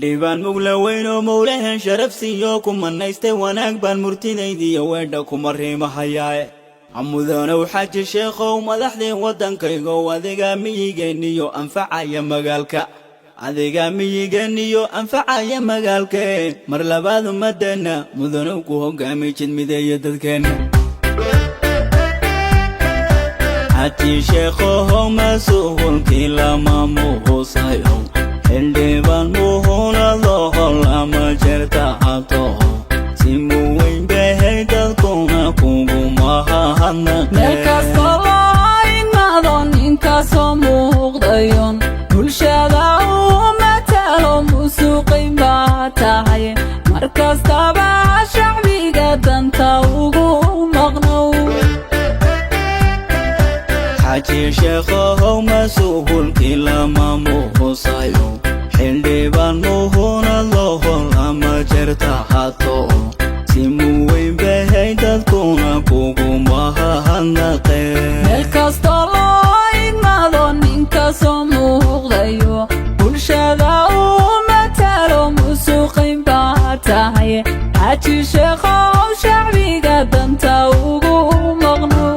xildhibaan mugla weyn oo mowlahan sharaf siiyo kuma naystay wanaag baan murtidaydiiyo weedha kuma riimahayaae amudanow xaaji sheekhow madaxdii waddankaygo adiga miyigeeniyo anfacaya magaalka adiga miyigeeniyo anfacaya magaalka mar labaad ummadana mudanow ku hogaami jidmideeyo dadkeena xaaji sheekhow masuulkii lama muuqsayo xildhibaan muhunado lama jirta hato si muweyn bahay dadkuna kugu mahadnaqeen meel kastoo loo imaado ninkaasoo muuqdayon bulshada uu matalo musuuqin baa tahay mar kastaba shacbiga danta ugu maqnow xaaji sheekhow masuulkii lama muuqsayo xildhibaan muhunado lama jirta hato si muweyn bahay dadkuna kugu mahadnaqeen meel kastoo loo imaado ninkaasoo muuqdayo bulshada uu matalo musuuqin baa tahay xaaji sheekhow shacbiga danta ugu maqnow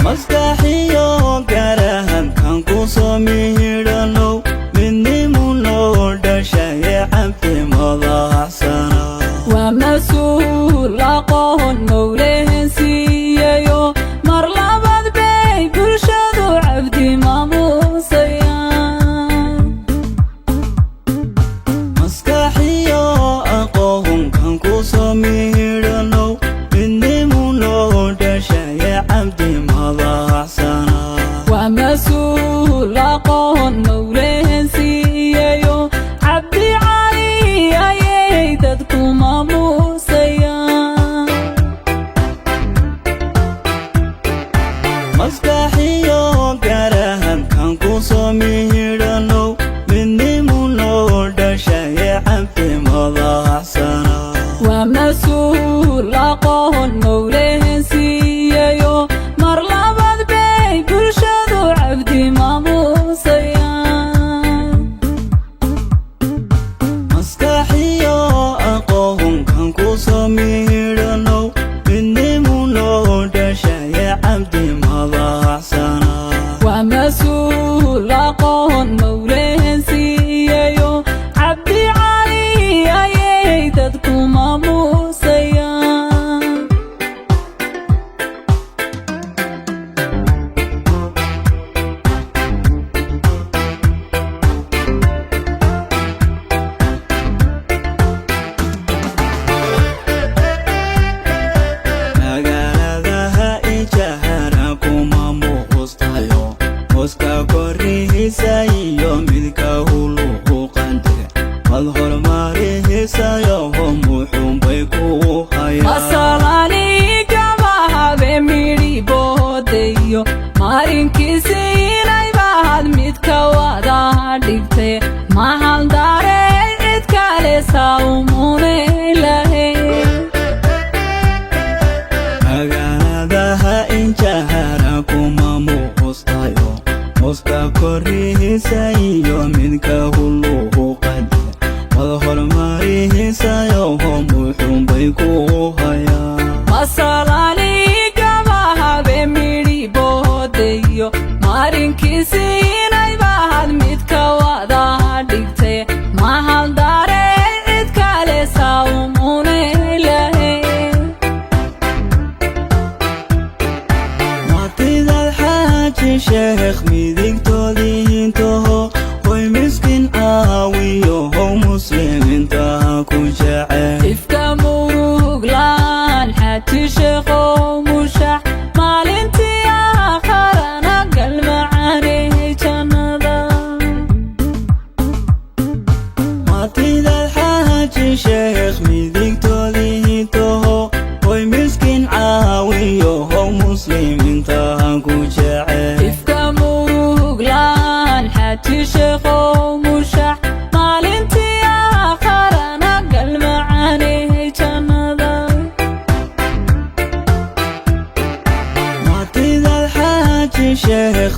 maskaxiyo garahan kan ku soo mihidhanow midnimu noo dhashaye cabdi madaxsana waa mas-uul aqoon mowlahan siiyayo mar labaad bay bulshadu cabdi maamuusayaan maskaxiyo aqoon kan ku soo mihidhanow midnimu noo dhashaye cabdi madaxsana waa mas-uul aqoon mowlahan siiyayo cabdi cali ayay dadku maamuusayaan maskaxiyo garahan kan ku soo mihidhanow midnimu noo dhashaye cabdi madaxsana waa mas-uul aqoon mowlahan siiyayo mar labaad bay bulshadu cabdi maamuusayaan maskaxiyo aqoon kan ku soo mihidhanow midnimu noo dhashaye cabdi madaxsana waa mas-uul aqoon mowlahan siiyayo cabdi cali ayay dadku maamuusayaan magaaladaha ijahara kuma muuqstayo hoska korrihiisa iyo midka huluhu qandiga mad horumarihiisayo muxuunbay ku hayaan masalani gabahabe midhiboodayo maarinkiisi inay bahad midka wada dhigtay mahaldaare cid kale saumune lahayn magaaladaha injahara kuma muuqstayo hoska korrihiisa iyo midka huluhu qandiga mad horumarihiisayo muxuunbay ku hayaan masalani gabahabe midhiboodayo maarinkiisi inay bahad midka wada dhigtay mahaldaare cid kale saumune lahayn matidaad xaaji sheekh midigtoodiintaho way miskin aawiyo how muslimiintaha ku jecel ifka muruglaan xaaji sheekhow mushax maalintii aakharana galmacaaney jannada matidaad xaaji sheekh midigtoodiintaho way miskin aawiyo how muslimiintaha ku jecel ifka muruglaan xaaji sheekhow mushax maalintii aakharana galmacaaney jannada matidaad xaaji sheekh